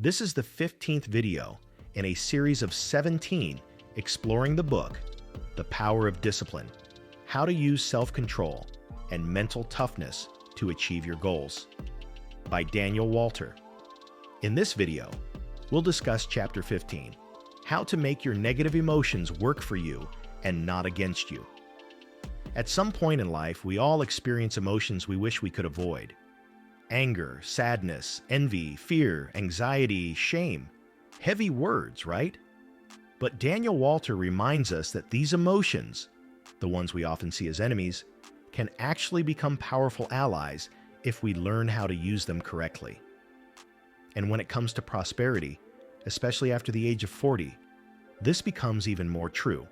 This is the 15th video in a series of 17 exploring the book, The Power of Discipline, How to Use Self-Control and Mental Toughness to Achieve Your Goals, by Daniel Walter. In this video, we'll discuss Chapter 15, How to Make Your Negative Emotions Work for You and Not Against You. At some point in life, we all experience emotions we wish we could avoid. Anger, sadness, envy, fear, anxiety, shame. Heavy words, right? But Daniel Walter reminds us that these emotions, the ones we often see as enemies, can actually become powerful allies if we learn how to use them correctly. And when it comes to prosperity, especially after the age of 40, this becomes even more true.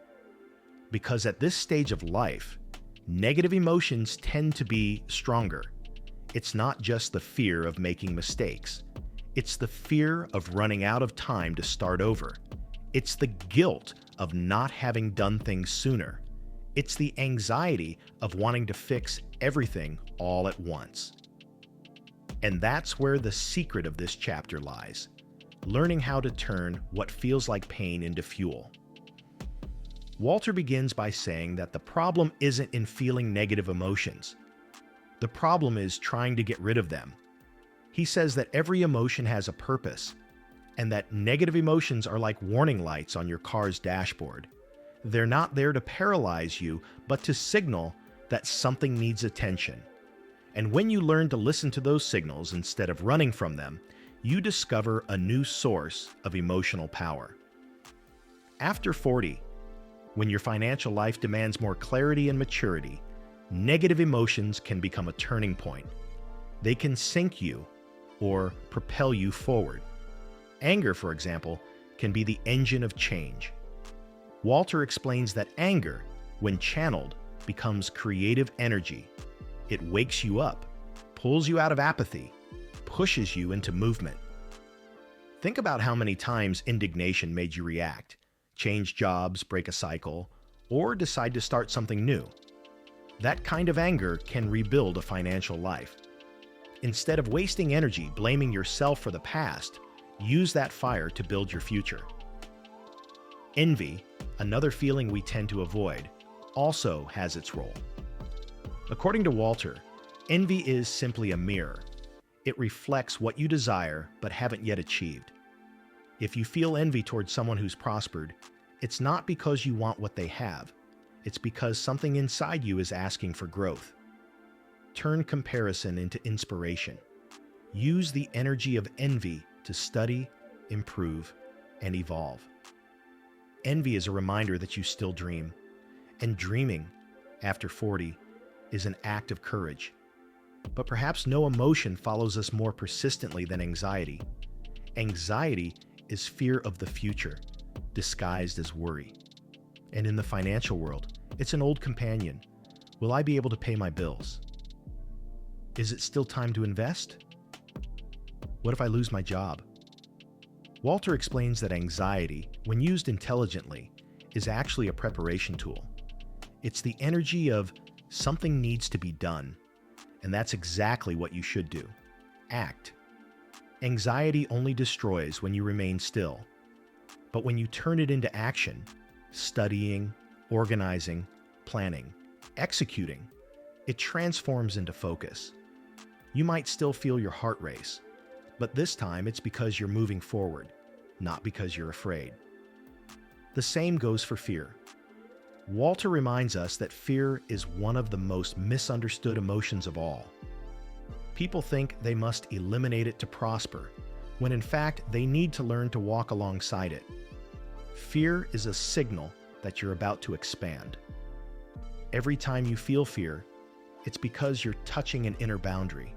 Because at this stage of life, negative emotions tend to be stronger. It's not just the fear of making mistakes. It's the fear of running out of time to start over. It's the guilt of not having done things sooner. It's the anxiety of wanting to fix everything all at once. And that's where the secret of this chapter lies, learning how to turn what feels like pain into fuel. Walter begins by saying that the problem isn't in feeling negative emotions. The problem is trying to get rid of them. He says that every emotion has a purpose, and that negative emotions are like warning lights on your car's dashboard. They're not there to paralyze you, but to signal that something needs attention. And when you learn to listen to those signals instead of running from them, you discover a new source of emotional power. After 40, when your financial life demands more clarity and maturity, negative emotions can become a turning point. They can sink you or propel you forward. Anger, for example, can be the engine of change. Walter explains that anger, when channeled, becomes creative energy. It wakes you up, pulls you out of apathy, pushes you into movement. Think about how many times indignation made you react, change jobs, break a cycle, or decide to start something new. That kind of anger can rebuild a financial life. Instead of wasting energy blaming yourself for the past, use that fire to build your future. Envy, another feeling we tend to avoid, also has its role. According to Walter, envy is simply a mirror. It reflects what you desire but haven't yet achieved. If you feel envy towards someone who's prospered, it's not because you want what they have. It's because something inside you is asking for growth. Turn comparison into inspiration. Use the energy of envy to study, improve, and evolve. Envy is a reminder that you still dream, and dreaming, after 40, is an act of courage. But perhaps no emotion follows us more persistently than anxiety. Anxiety is fear of the future, disguised as worry. And in the financial world, it's an old companion. Will I be able to pay my bills? Is it still time to invest? What if I lose my job? Walter explains that anxiety, when used intelligently, is actually a preparation tool. It's the energy of something needs to be done, and that's exactly what you should do. Act. Anxiety only destroys when you remain still. But when you turn it into action, studying, organizing, planning, executing, it transforms into focus. You might still feel your heart race, but this time it's because you're moving forward, not because you're afraid. The same goes for fear. Walter reminds us that fear is one of the most misunderstood emotions of all. People think they must eliminate it to prosper, when in fact they need to learn to walk alongside it. Fear is a signal that you're about to expand. Every time you feel fear, it's because you're touching an inner boundary,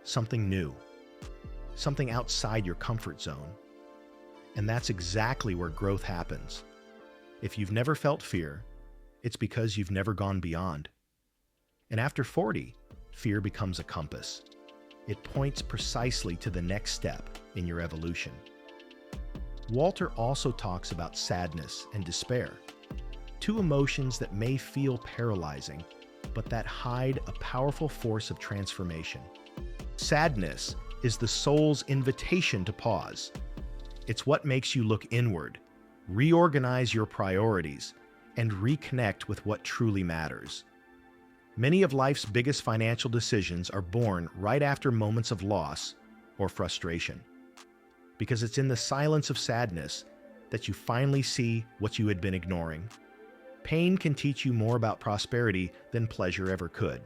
something new, something outside your comfort zone. And that's exactly where growth happens. If you've never felt fear, it's because you've never gone beyond. And after 40, fear becomes a compass. It points precisely to the next step in your evolution. Walter also talks about sadness and despair, two emotions that may feel paralyzing, but that hide a powerful force of transformation. Sadness is the soul's invitation to pause. It's what makes you look inward, reorganize your priorities, and reconnect with what truly matters. Many of life's biggest financial decisions are born right after moments of loss or frustration, because it's in the silence of sadness that you finally see what you had been ignoring. Pain can teach you more about prosperity than pleasure ever could,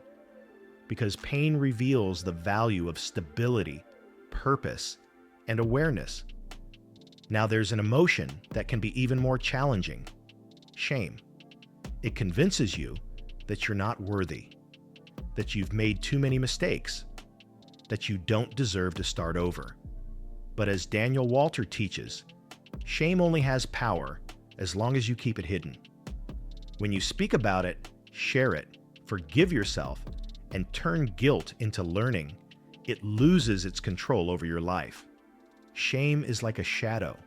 because pain reveals the value of stability, purpose, and awareness. Now there's an emotion that can be even more challenging: shame. It convinces you that you're not worthy, that you've made too many mistakes, that you don't deserve to start over. But as Daniel Walter teaches, shame only has power as long as you keep it hidden. When you speak about it, share it, forgive yourself, and turn guilt into learning, it loses its control over your life. Shame is like a shadow.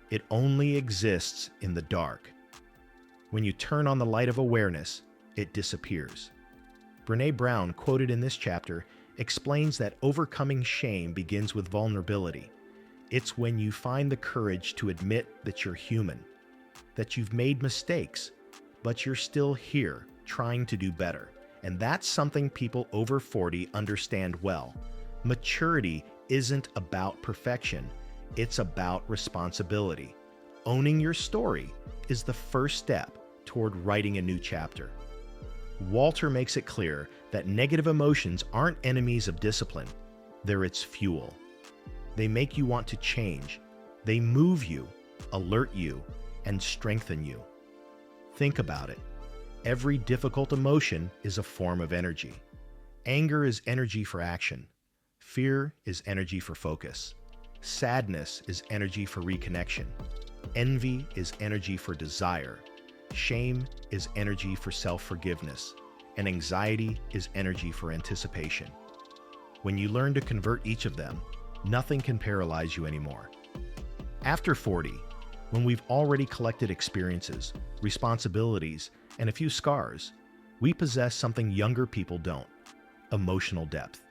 It only exists in the dark. When you turn on the light of awareness, it disappears. Brené Brown, quoted in this chapter, explains that overcoming shame begins with vulnerability. It's when you find the courage to admit that you're human, that you've made mistakes, but you're still here trying to do better. And that's something people over 40 understand well. Maturity isn't about perfection, it's about responsibility. Owning your story is the first step toward writing a new chapter. Walter makes it clear that negative emotions aren't enemies of discipline, they're its fuel. They make you want to change. They move you, alert you, and strengthen you. Think about it. Every difficult emotion is a form of energy. Anger is energy for action. Fear is energy for focus. Sadness is energy for reconnection. Envy is energy for desire. Shame is energy for self-forgiveness. And anxiety is energy for anticipation. When you learn to convert each of them, nothing can paralyze you anymore. After 40, when we've already collected experiences, responsibilities, and a few scars, we possess something younger people don't: emotional depth.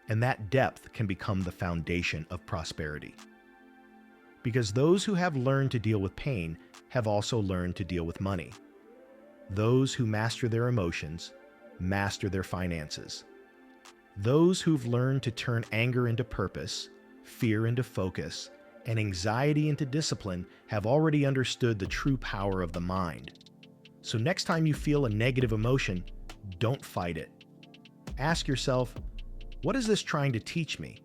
And that depth can become the foundation of prosperity. Because those who have learned to deal with pain have also learned to deal with money. Those who master their emotions master their finances. Those who've learned to turn anger into purpose, fear into focus, and anxiety into discipline have already understood the true power of the mind. So next time you feel a negative emotion, don't fight it. Ask yourself, what is this trying to teach me?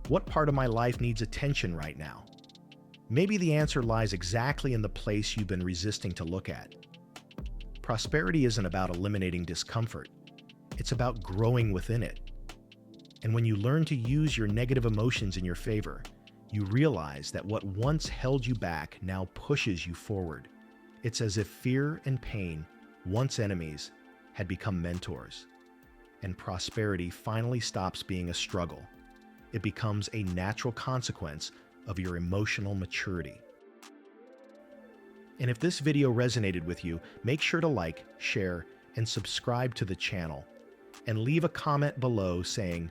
What part of my life needs attention right now? Maybe the answer lies exactly in the place you've been resisting to look at. Prosperity isn't about eliminating discomfort. It's about growing within it. And when you learn to use your negative emotions in your favor, you realize that what once held you back now pushes you forward. It's as if fear and pain, once enemies, had become mentors. And prosperity finally stops being a struggle. It becomes a natural consequence of your emotional maturity. And if this video resonated with you, make sure to like, share, and subscribe to the channel. And leave a comment below saying,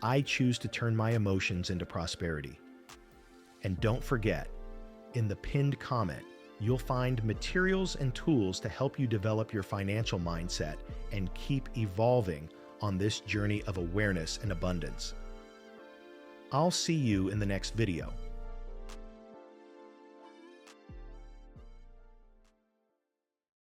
I choose to turn my emotions into prosperity. And don't forget, in the pinned comment, you'll find materials and tools to help you develop your financial mindset and keep evolving on this journey of awareness and abundance. I'll see you in the next video.